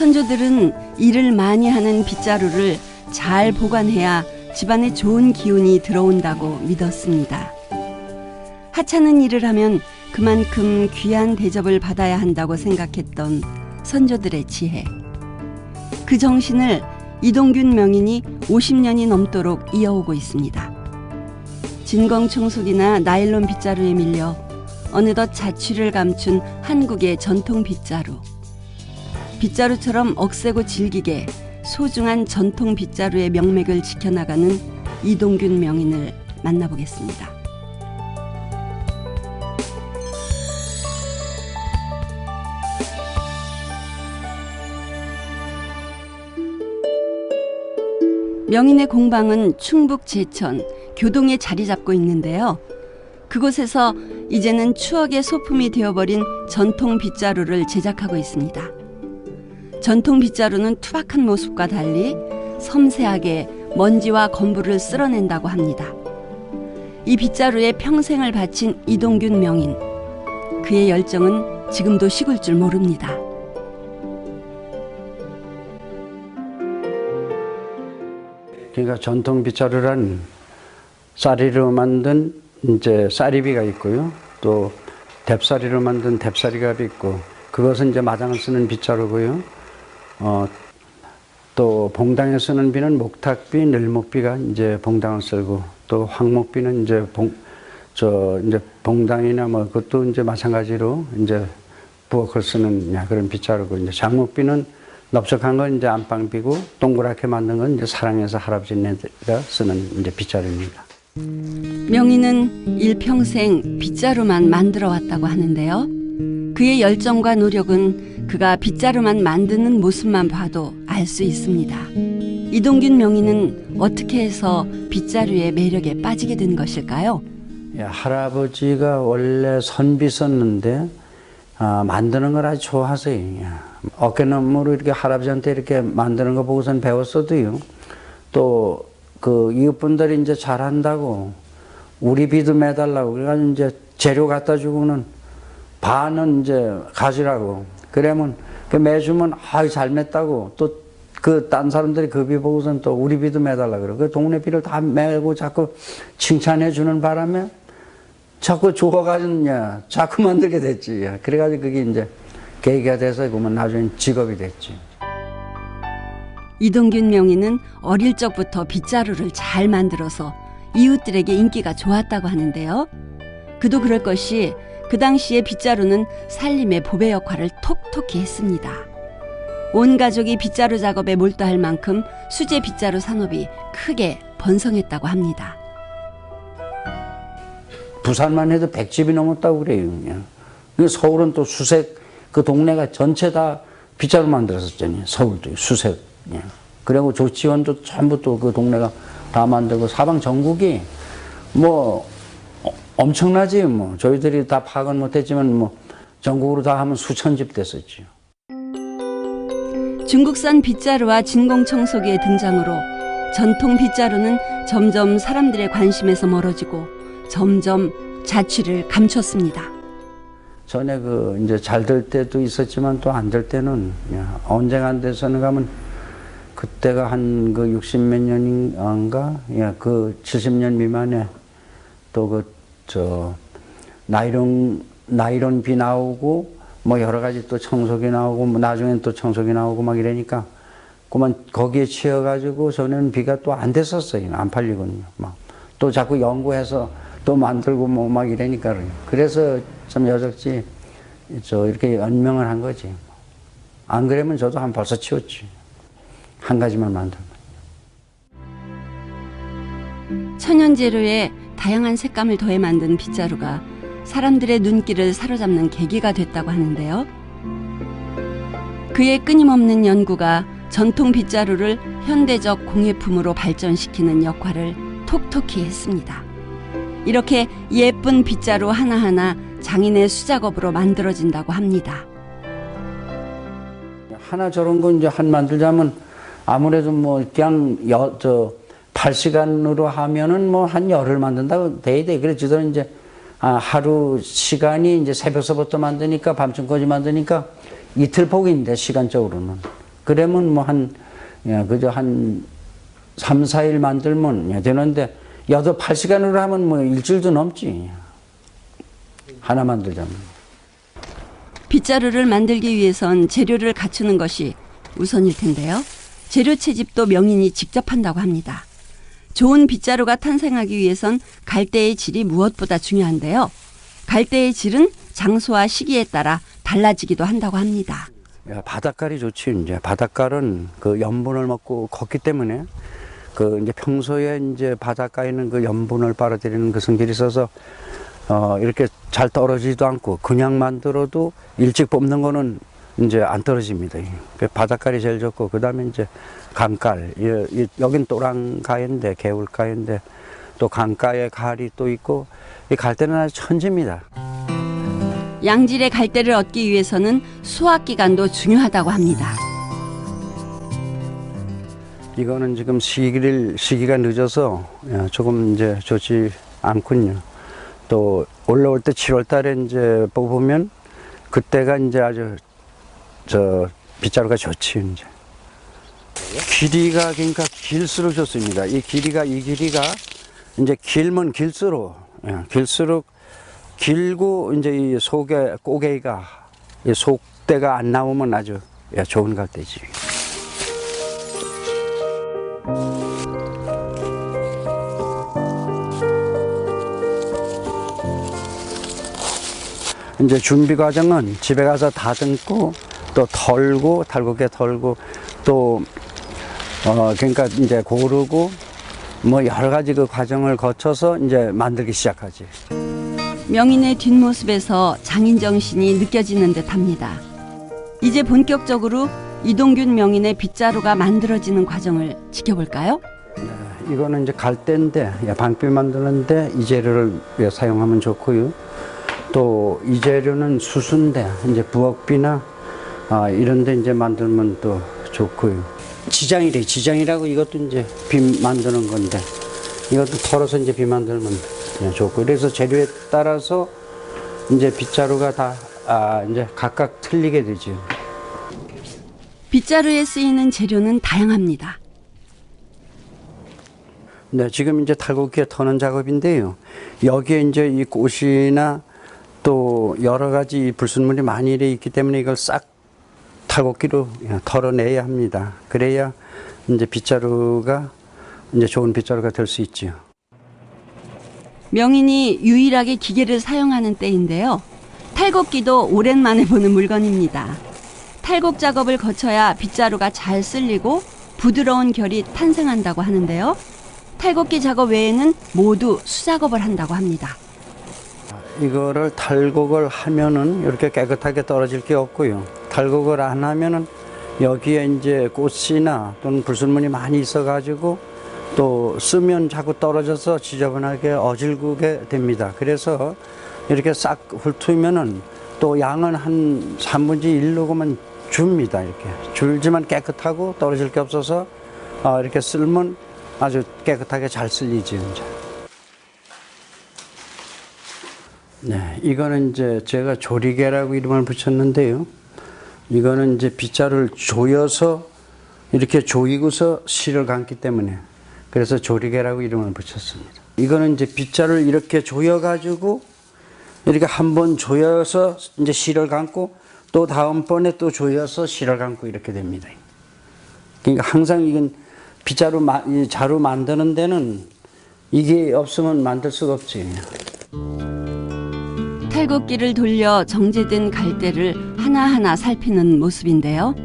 선조들은 일을 많이 하는 빗자루를 잘 보관해야 집안에 좋은 기운이 들어온다고 믿었습니다. 하찮은 일을 하면 그만큼 귀한 대접을 받아야 한다고 생각했던 선조들의 지혜. 그 정신을 이동균 명인이 50년이 넘도록 이어오고 있습니다. 진공청소기나 나일론 빗자루에 밀려 어느덧 자취를 감춘 한국의 전통 빗자루. 빗자루처럼 억세고 질기게 소중한 전통 빗자루의 명맥을 지켜나가는 이동균 명인을 만나보겠습니다. 명인의 공방은 충북 제천 교동에 자리 잡고 있는데요. 그곳에서 이제는 추억의 소품이 되어버린 전통 빗자루를 제작하고 있습니다. 전통 빗자루는 투박한 모습과 달리 섬세하게 먼지와 건부를 쓸어낸다고 합니다. 이 빗자루에 평생을 바친 이동균 명인. 그의 열정은 지금도 식을 줄 모릅니다. 그러니까 전통 빗자루란 쌀이로 만든 이제 쌀이비가 있고요. 또 뎁쌀이로 만든 뎁쌀이갑이 있고, 그것은 이제 마당을 쓰는 빗자루고요. 또 봉당에 쓰는 비는 목탁비, 늘목비가 이제 봉당을 쓸고, 또 황목비는 이제 봉당이나 뭐 그것도 이제 마찬가지로 이제 부엌을 쓰는 그런 빗자루고, 이제 장목비는 넓적한 건 이제 안방비고, 동그랗게 만든 건 이제 사랑해서 할아버지네가 쓰는 이제 빗자루입니다. 명인은 일평생 빗자루만 만들어 왔다고 하는데요. 그의 열정과 노력은 그가 빗자루만 만드는 모습만 봐도 알 수 있습니다. 이동균 명인은 어떻게 해서 빗자루의 매력에 빠지게 된 것일까요? 할아버지가 원래 선비 썼는데 만드는 걸 아주 좋아하세요. 어깨너머로 이렇게 할아버지한테 이렇게 만드는 거 보고선 배웠어도요. 또 그 이웃분들이 이제 잘한다고 우리 비도 매달라고 그래가지고 이제 재료 갖다 주고는 반은 이제 가지라고 그러면 그 매주면 아유 잘 맸다고 또 그 딴 사람들이 그 비 보고선 또 우리 비도 매달라 그러고 그 동네 비를 다 매고 자꾸 칭찬해 주는 바람에 자꾸 좋아가지고 자꾸 만들게 됐지. 그래가지고 그게 이제 계기가 돼서 그러면 나중에 직업이 됐지. 이동균 명인은 어릴 적부터 빗자루를 잘 만들어서 이웃들에게 인기가 좋았다고 하는데요. 그도 그럴 것이 그 당시에 빗자루는 살림의 보배 역할을 톡톡히 했습니다. 온 가족이 빗자루 작업에 몰두할 만큼 수제 빗자루 산업이 크게 번성했다고 합니다. 부산만 해도 100집이 넘었다고 그래요. 서울은 또 수색 그 동네가 전체 다 빗자루 만들었었잖아요. 서울도 수색. 그리고 조치원도 전부 또 그 동네가 다 만들고 사방 전국이 뭐 엄청나지 뭐 저희들이 다 파악은 못했지만 뭐 전국으로 다 하면 수천 집 됐었죠. 중국산 빗자루와 진공청소기의 등장으로 전통 빗자루는 점점 사람들의 관심에서 멀어지고 점점 자취를 감췄습니다. 전에 그 이제 잘 될 때도 있었지만 또 안 될 때는 언젠가 안 돼서는 가면 그때가 한 그 60몇 년인가 그 70년 미만에 또 나이론 비 나오고 뭐 여러 가지 또 청소기 나오고 뭐 나중엔 또 청소기 나오고 막 이러니까 그만 거기에 치여가지고 전에는 비가 또 안 됐었어요. 안 팔리거든요. 막 또 자꾸 연구해서 또 만들고 뭐 막 이러니까 그래서 좀 여적지 이렇게 연명을 한 거지. 안 그러면 저도 한 벌써 치웠지. 한 가지만 만들면. 천연 재료에 다양한 색감을 더해 만든 빗자루가 사람들의 눈길을 사로잡는 계기가 됐다고 하는데요. 그의 끊임없는 연구가 전통 빗자루를 현대적 공예품으로 발전시키는 역할을 톡톡히 했습니다. 이렇게 예쁜 빗자루 하나하나 장인의 수작업으로 만들어진다고 합니다. 하나 저런 거 이제 한 만들자면 아무래도 뭐 그냥 8시간으로 하면은 뭐 한 열흘 만든다고 돼야 돼. 그래서 저는 이제 하루 시간이 이제 새벽서부터 만드니까 밤중까지 만드니까 이틀 폭인데 시간적으로는. 그러면 뭐 그저 한 3, 4일 만들면 되는데 8, 8시간으로 하면 뭐 일주일도 넘지. 하나 만들자면. 빗자루를 만들기 위해선 재료를 갖추는 것이 우선일 텐데요. 재료 채집도 명인이 직접 한다고 합니다. 좋은 빗자루가 탄생하기 위해선 갈대의 질이 무엇보다 중요한데요. 갈대의 질은 장소와 시기에 따라 달라지기도 한다고 합니다. 바닷갈이 좋지. 이제 바닷갈은 그 염분을 먹고 걷기 때문에 그 이제 평소에 이제 바닷가에는 그 염분을 빨아들이는 그 성질이 있어서 이렇게 잘 떨어지지도 않고 그냥 만들어도 일찍 뽑는 거는 이제 안 떨어집니다. 바닷갈이 제일 좋고 그다음에 이제 강갈. 여긴 또랑가인데 개울가인데 또 강가에 갈이 또 있고 이 갈대는 아주 천지입니다. 양질의 갈대를 얻기 위해서는 수확 기간도 중요하다고 합니다. 이거는 지금 시기가 늦어서 조금 이제 좋지 않군요. 또 올라올 때 7월 달에 이제 뽑으면 그때가 이제 아주 빗자루가 좋지 이제. 길이가 그러니까 길수록 좋습니다. 이 길이가 이제 길면 길수록 길고 이제 이 속에 꼬개가 이 속대가 안 나오면 아주 좋은 갈대지. 이제 준비 과정은 집에 가서 다듬고 또 털고 달굣게 털고 또 그러니까 이제 고르고 뭐 여러 가지 그 과정을 거쳐서 이제 만들기 시작하지. 명인의 뒷모습에서 장인 정신이 느껴지는 듯합니다. 이제 본격적으로 이동균 명인의 빗자루가 만들어지는 과정을 지켜볼까요? 이거는 이제 갈대인데 방패 만드는데 이 재료를 사용하면 좋고요. 또 이 재료는 수순대 이제 부엌비나 이런데 이제 만들면 또 좋고요. 지장이라고 이것도 이제 비 만드는 건데 이것도 털어서 이제 비 만들면 좋고 그래서 재료에 따라서 이제 빗자루가 다 이제 각각 틀리게 되죠. 빗자루에 쓰이는 재료는 다양합니다. 네, 지금 이제 탈곡기에 터는 작업인데요. 여기에 이제 이 꽃이나 또 여러 가지 불순물이 많이 있기 때문에 이걸 싹 탈곡기로 털어내야 합니다. 그래야 이제 빗자루가 이제 좋은 빗자루가 될 수 있죠. 명인이 유일하게 기계를 사용하는 때인데요. 탈곡기도 오랜만에 보는 물건입니다. 탈곡 작업을 거쳐야 빗자루가 잘 쓸리고 부드러운 결이 탄생한다고 하는데요. 탈곡기 작업 외에는 모두 수작업을 한다고 합니다. 이거를 탈곡을 하면은 이렇게 깨끗하게 떨어질 게 없고요. 탈곡을 안 하면은 여기에 이제 꽃이나 또는 불순물이 많이 있어가지고 또 쓰면 자꾸 떨어져서 지저분하게 어질구게 됩니다. 그래서 이렇게 싹 훑으면은 또 양은 한 3분의 1로만 줍니다. 이렇게 줄지만 깨끗하고 떨어질 게 없어서 이렇게 쓸면 아주 깨끗하게 잘 쓸리죠. 이제. 네, 이거는 이제 제가 조리개라고 이름을 붙였는데요. 이거는 이제 빗자루를 조여서 이렇게 조이고서 실을 감기 때문에 그래서 조리개라고 이름을 붙였습니다. 이거는 이제 빗자루를 이렇게 조여가지고 이렇게 한번 조여서 이제 실을 감고 또 다음번에 또 조여서 실을 감고 이렇게 됩니다. 그러니까 항상 이건 자루 만드는 데는 이게 없으면 만들 수가 없지. 탈곡기를 돌려 정제된 갈대를 하나하나 살피는 모습인데요.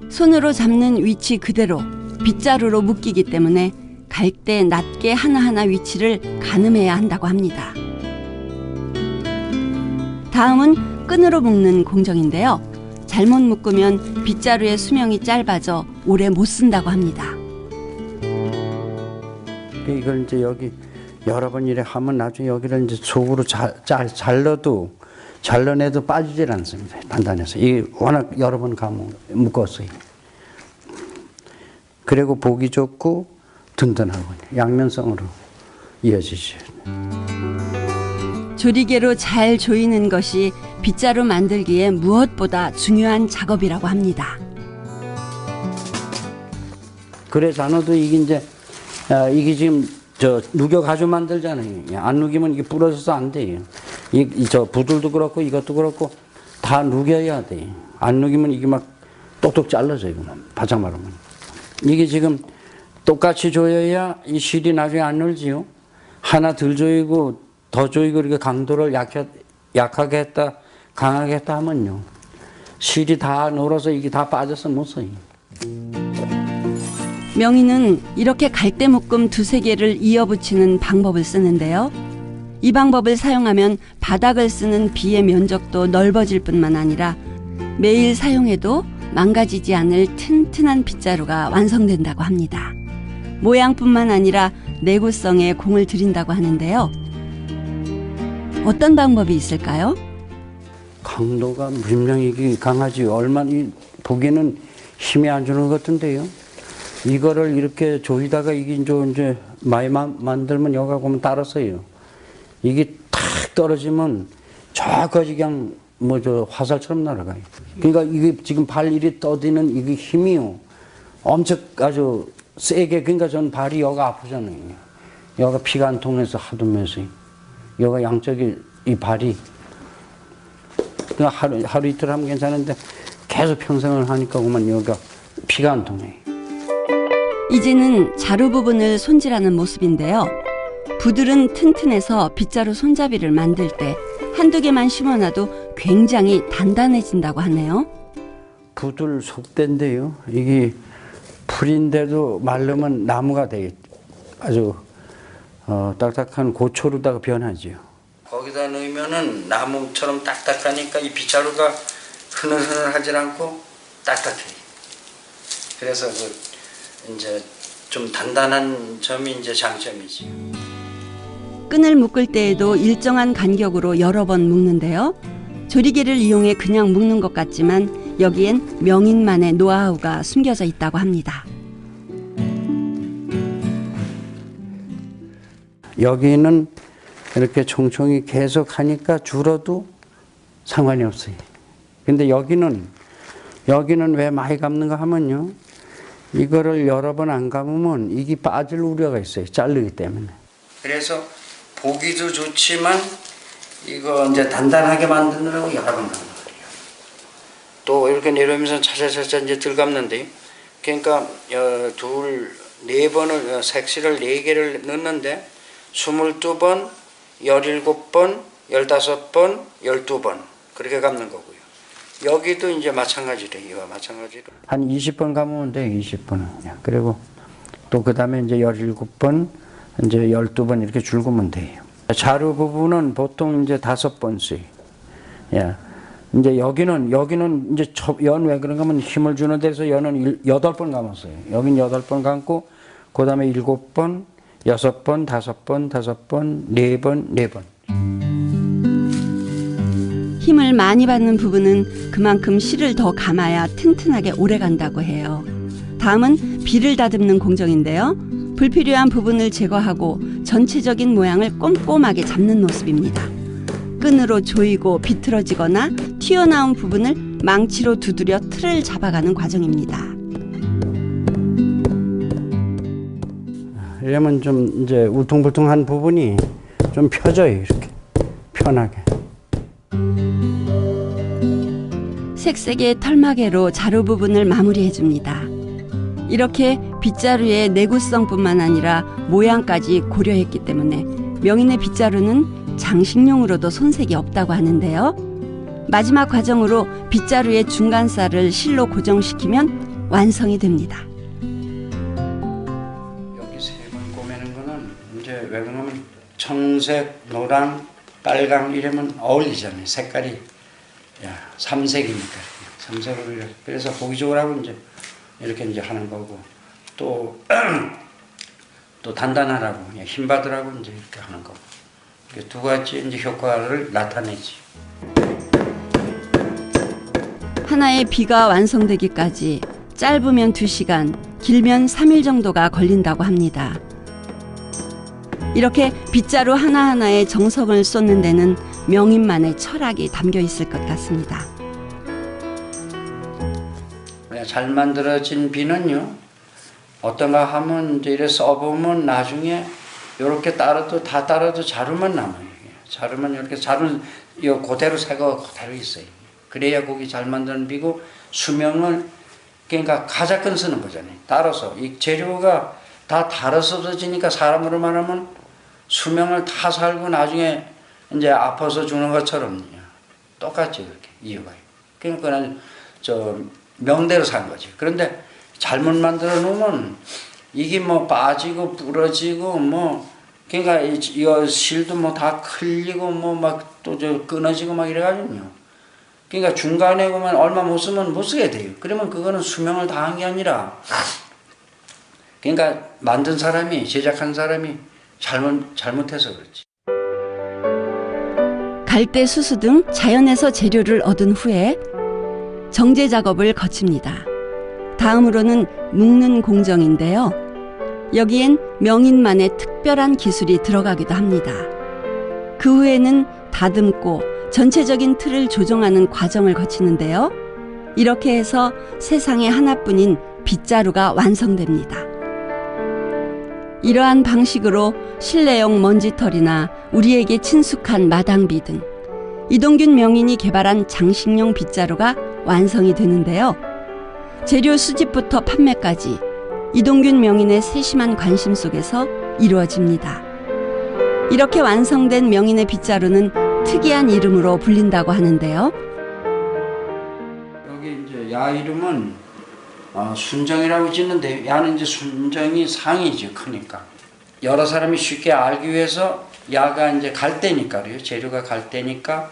손으로 잡는 위치 그대로 빗자루로 묶이기 때문에 갈대 낱개 하나하나 위치를 가늠해야 한다고 합니다. 다음은 끈으로 묶는 공정인데요. 잘못 묶으면 빗자루의 수명이 짧아져 오래 못 쓴다고 합니다. 이걸 이제 여기 여러 번 이래 하면 나중에 여기를 이제 속으로 잘라내도 빠지질 않습니다. 단단해서. 이게 워낙 여러 번 묶었어요. 그리고 보기 좋고 든든하고 양면성으로 이어지죠. 조리개로 잘 조이는 것이 빗자루 만들기에 무엇보다 중요한 작업이라고 합니다. 그래 자너도 이게 이제 이게 지금 저 누겨 가지고 만들잖아요. 안 누기면 이게 부러져서 안 돼요. 저 부들도 그렇고 이것도 그렇고 다 누겨야 돼. 안 누기면 이게 막 똑똑 잘라져요. 바짝 말하면. 이게 지금 똑같이 조여야 이 실이 나중에 안 늘지요. 하나 덜 조이고 더 조이고 이렇게 강도를 약하게 했다 강하게 했다 하면요. 실이 다 늘어서 이게 다 빠져서 못 써요. 명인은 이렇게 갈대 묶음 두세 개를 이어붙이는 방법을 쓰는데요. 이 방법을 사용하면 바닥을 쓰는 비의 면적도 넓어질 뿐만 아니라 매일 사용해도 망가지지 않을 튼튼한 빗자루가 완성된다고 합니다. 모양뿐만 아니라 내구성에 공을 들인다고 하는데요. 어떤 방법이 있을까요? 강도가 분명히 강하지. 얼마나 보기에는 힘이 안 주는 것 같은데요. 이거를 이렇게 조이다가 이게 이제 많이 만들면 여가 보면 따랐어요. 이게 탁 떨어지면 저까지 그냥 뭐 저 화살처럼 날아가요. 그러니까 이게 지금 발 이리 떠드는 이게 힘이요. 엄청 아주 세게. 그러니까 전 발이 여가 아프잖아요. 여가 피가 안 통해서 하도 면서 여가 양쪽에 이 발이 그냥 하루 이틀 하면 괜찮은데 계속 평생을 하니까 그만 여가 피가 안 통해. 이제는 자루 부분을 손질하는 모습인데요. 부들은 튼튼해서 빗자루 손잡이를 만들 때 한두 개만 심어놔도 굉장히 단단해진다고 하네요. 부들 속대인데요. 이게 풀인데도 마르면 나무가 되게 아주 딱딱한 고초로다가 변하지요. 거기다 넣으면은 나무처럼 딱딱하니까 이 빗자루가 흐느흐느하지 않고 딱딱해요. 그래서 이제 좀 단단한 점이 이제 장점이지. 끈을 묶을 때에도 일정한 간격으로 여러 번 묶는데요. 조리개를 이용해 그냥 묶는 것 같지만 여기엔 명인만의 노하우가 숨겨져 있다고 합니다. 여기는 이렇게 총총이 계속 하니까 줄어도 상관이 없어요. 근데 여기는 왜 많이 감는가 하면요. 이거를 여러 번 안 감으면 이게 빠질 우려가 있어요. 자르기 때문에. 그래서 보기도 좋지만 이거 이제 단단하게 만드느라고 여러 번 감는 거예요. 또 이렇게 내려오면서 차차차차 이제 덜 감는데요. 그러니까 네 번을 색실을 4개를 넣는데 22번, 17번, 15번, 12번 그렇게 감는 거고요. 여기도 이제 마찬가지로 이와 마찬가지로 한 20번 감으면 돼요. 20번은. 그리고 또 그다음에 이제 17번, 이제 12번 이렇게 줄구면 돼요. 자루 부분은 보통 이제 5번씩. 예. 이제 여기는 이제 연 왜 그런가 하면 힘을 주는 데서 연은 8번 감았어요. 여긴 8번 감고 그다음에 7번, 6번, 5번, 5번, 4번, 4번. 힘을 많이 받는 부분은 그만큼 실을 더 감아야 튼튼하게 오래 간다고 해요. 다음은 비를 다듬는 공정인데요. 불필요한 부분을 제거하고 전체적인 모양을 꼼꼼하게 잡는 모습입니다. 끈으로 조이고 비틀어지거나 튀어나온 부분을 망치로 두드려 틀을 잡아가는 과정입니다. 이러면 좀 이제 울퉁불퉁한 부분이 좀 펴져요. 이렇게 편하게. 색색의 털마개로 자루 부분을 마무리해줍니다. 이렇게 빗자루의 내구성뿐만 아니라 모양까지 고려했기 때문에 명인의 빗자루는 장식용으로도 손색이 없다고 하는데요. 마지막 과정으로 빗자루의 중간살을 실로 고정시키면 완성이 됩니다. 여기 3번 꼬매는 거는 이제 왜 그러냐면 청색, 노랑, 빨강 이러면 어울리잖아요. 색깔이 삼색이니까. 삼색으로 그래서 보기 좋으라고 이렇게 이제 하는 거고 또 단단하라고 힘 받으라고 이제 이렇게 하는 거고 두 가지 이제 효과를 나타내지. 하나의 비가 완성되기까지 짧으면 2시간, 길면 3일 정도가 걸린다고 합니다. 이렇게 빗자루 하나하나에 정성을 쏟는 데는 명인만의 철학이 담겨 있을 것 같습니다. 잘 만들어진 비는요, 어떤가 하면 이제 이래 써보면 나중에 이렇게 따라도 다 따라도 자루만 남아요. 자루만 이렇게 자루 이 그대로 새거 그대로 있어요. 그래야 고기 잘 만드는 비고 수명을 그러니까 가작근 쓰는 거잖아요. 따라서 이 재료가 다 달아서 없어지니까 사람으로 말하면 수명을 다 살고 나중에 이제 아파서 죽는 것처럼 똑같죠. 그렇게 이유가. 그러니까 그는 저 명대로 산 거지. 그런데 잘못 만들어 놓으면 이게 뭐 빠지고 부러지고 뭐 그러니까 이 실도 뭐 다 클리고 뭐 막 또 저 끊어지고 막 이래가지고요. 그러니까 중간에 보면 얼마 못 쓰면 못 쓰게 돼요. 그러면 그거는 수명을 다한 게 아니라 그러니까 만든 사람이 제작한 사람이 잘못해서 그렇지. 갈대, 수수 등 자연에서 재료를 얻은 후에 정제 작업을 거칩니다. 다음으로는 묶는 공정인데요. 여기엔 명인만의 특별한 기술이 들어가기도 합니다. 그 후에는 다듬고 전체적인 틀을 조정하는 과정을 거치는데요. 이렇게 해서 세상에 하나뿐인 빗자루가 완성됩니다. 이러한 방식으로 실내용 먼지털이나 우리에게 친숙한 마당비 등 이동균 명인이 개발한 장식용 빗자루가 완성이 되는데요. 재료 수집부터 판매까지 이동균 명인의 세심한 관심 속에서 이루어집니다. 이렇게 완성된 명인의 빗자루는 특이한 이름으로 불린다고 하는데요. 여기 이제 야 이름은 순정이라고 짓는데 야는 이제 순정이 상이죠. 크니까 여러 사람이 쉽게 알기 위해서 야가 이제 갈대니까요. 재료가 갈대니까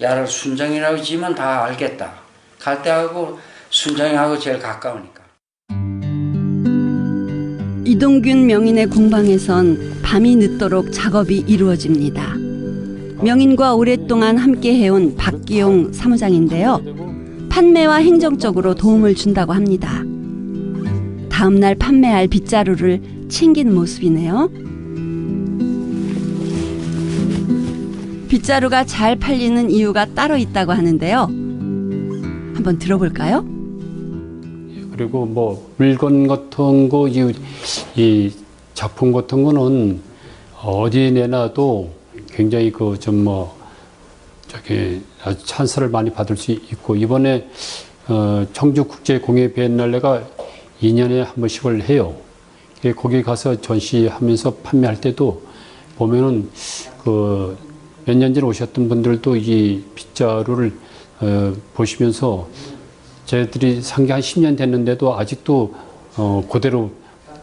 야를 순정이라고 지면 다 알겠다. 갈대하고 순정이하고 제일 가까우니까. 이동균 명인의 공방에선 밤이 늦도록 작업이 이루어집니다. 명인과 오랫동안 함께 해온 박기용 사무장인데요. 판매와 행정적으로 도움을 준다고 합니다. 다음 날 판매할 빗자루를 챙긴 모습이네요. 빗자루가 잘 팔리는 이유가 따로 있다고 하는데요. 한번 들어볼까요? 그리고 뭐 물건 같은 거, 이 작품 같은 거는 어디 내놔도 굉장히 그 좀 뭐 저기 아주 찬사를 많이 받을 수 있고, 이번에 청주 국제 공예 비엔날레가 2년에 한 번씩을 해요. 거기 가서 전시하면서 판매할 때도 보면은 그 몇 년 전에 오셨던 분들도 이 빗자루를 보시면서 저희들이 산 게 한 10년 됐는데도 아직도 그대로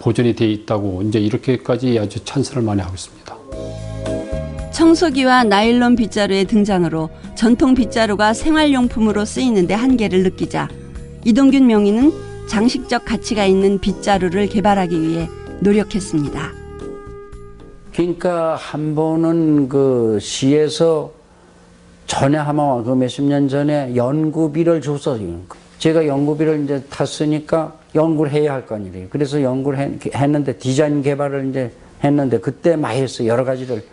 보존이 돼 있다고 이제 이렇게까지 아주 찬사를 많이 하고 있습니다. 청소기와 나일론 빗자루의 등장으로 전통 빗자루가 생활용품으로 쓰이는 데 한계를 느끼자 이동균 명인은 장식적 가치가 있는 빗자루를 개발하기 위해 노력했습니다. 그러니까 한 번은 그 시에서 전에 아마 그 몇십 년 전에 연구비를 줬어요. 제가 연구비를 이제 탔으니까 연구를 해야 할 거 아니에요. 그래서 연구를 했는데 디자인 개발을 이제 했는데 그때 많이 했어요. 여러 가지를.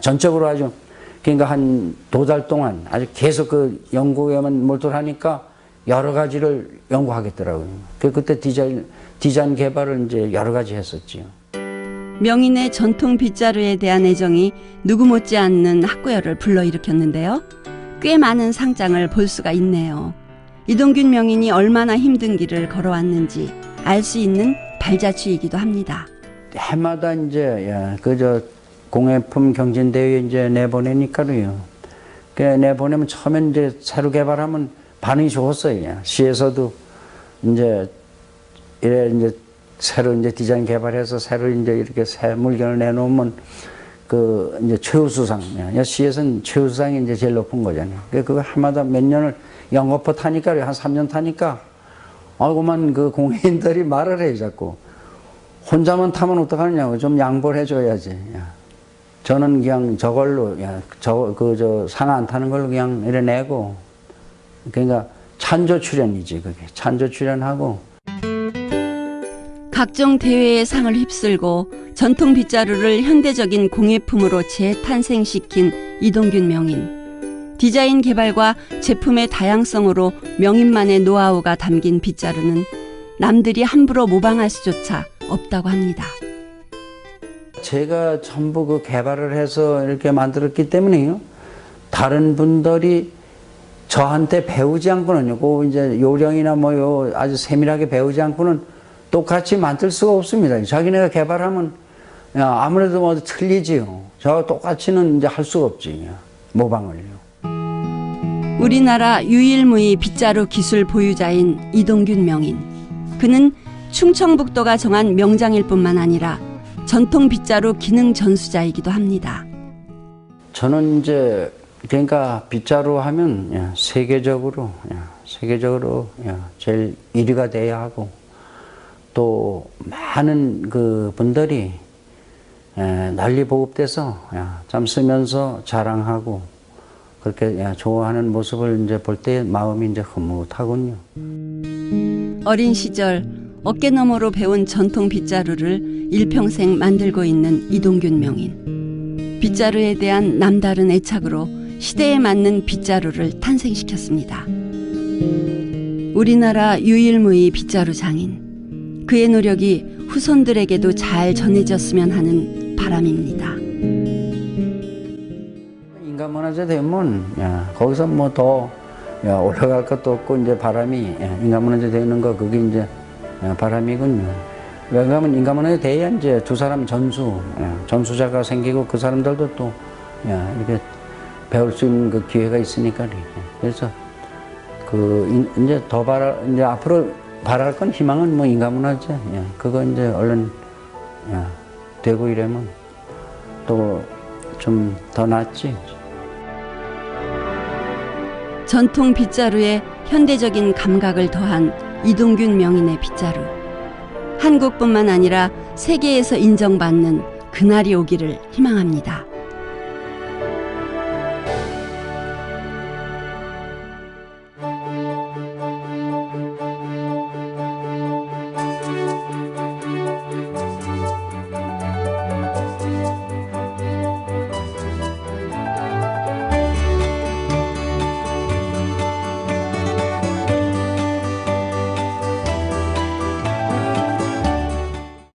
전적으로 아주 그러니까 한 2달 동안 아주 계속 그 연구에만 몰두하니까 여러 가지를 연구하겠더라고요. 그때 디자인 개발을 이제 여러 가지 했었지요. 명인의 전통 빗자루에 대한 애정이 누구 못지않는 학구열을 불러일으켰는데요. 꽤 많은 상장을 볼 수가 있네요. 이동균 명인이 얼마나 힘든 길을 걸어왔는지 알 수 있는 발자취이기도 합니다. 해마다 이제 그저 공예품 경진대회 이제 내보내니까요. 그 내보내면 처음에 이제 새로 개발하면 반응이 좋았어요. 시에서도 이제 이래 이제 새로 이제 디자인 개발해서 새로 이제 이렇게 새 물건을 내놓으면 그 이제 최우수상, 시에서는 최우수상이 이제 제일 높은 거잖아요. 그거 해마다 몇 년을 영업포 타니까 한 3년 타니까 아이고만 그 공예인들이 말을 해요 자꾸. 혼자만 타면 어떡하느냐고 좀 양보를 해줘야지. 저는 그냥 저걸로 저 상 안 타는 걸로 그냥 이래 내고 그러니까 찬조 출연이지 그게 찬조 출연하고. 각종 대회의 상을 휩쓸고 전통 빗자루를 현대적인 공예품으로 재탄생시킨 이동균 명인. 디자인 개발과 제품의 다양성으로 명인만의 노하우가 담긴 빗자루는 남들이 함부로 모방할 수조차 없다고 합니다. 제가 전부 그 개발을 해서 이렇게 만들었기 때문에요. 다른 분들이 저한테 배우지 않고는요, 그 이제 요령이나 뭐요 아주 세밀하게 배우지 않고는 똑같이 만들 수가 없습니다. 자기네가 개발하면 아무래도 뭐 틀리지요. 저하고 똑같이는 이제 할 수가 없지, 모방을요. 우리나라 유일무이 빗자루 기술 보유자인 이동균 명인. 그는 충청북도가 정한 명장일 뿐만 아니라 전통 빗자루 기능 전수자이기도 합니다. 저는 이제 그러니까 빗자루 하면 세계적으로 제일 1위가 돼야 하고 또 많은 그 분들이 널리 보급돼서 참 쓰면서 자랑하고 그렇게 좋아하는 모습을 이제 볼 때 마음이 이제 흐뭇하군요. 어린 시절 어깨너머로 배운 전통 빗자루를 일평생 만들고 있는 이동균 명인. 빗자루에 대한 남다른 애착으로 시대에 맞는 빗자루를 탄생시켰습니다. 우리나라 유일무이 빗자루 장인. 그의 노력이 후손들에게도 잘 전해졌으면 하는 바람입니다. 인간문화재 되면 거기서 뭐 더 올라갈 것도 없고 이제 바람이 인간문화재 되는 거 그게 이제 바람이군요. 왜냐하면 인간문화재 돼야 이제 두 사람 전수자가 생기고 그 사람들도 또 이렇게 배울 수 있는 그 기회가 있으니까. 그래서 그 이제 이제 앞으로 바랄 건 희망은 뭐 인간문화재. 그거 이제 얼른 되고 이러면 또 좀 더 낫지. 전통 빗자루에 현대적인 감각을 더한 이동균 명인의 빗자루. 한국뿐만 아니라 세계에서 인정받는 그날이 오기를 희망합니다.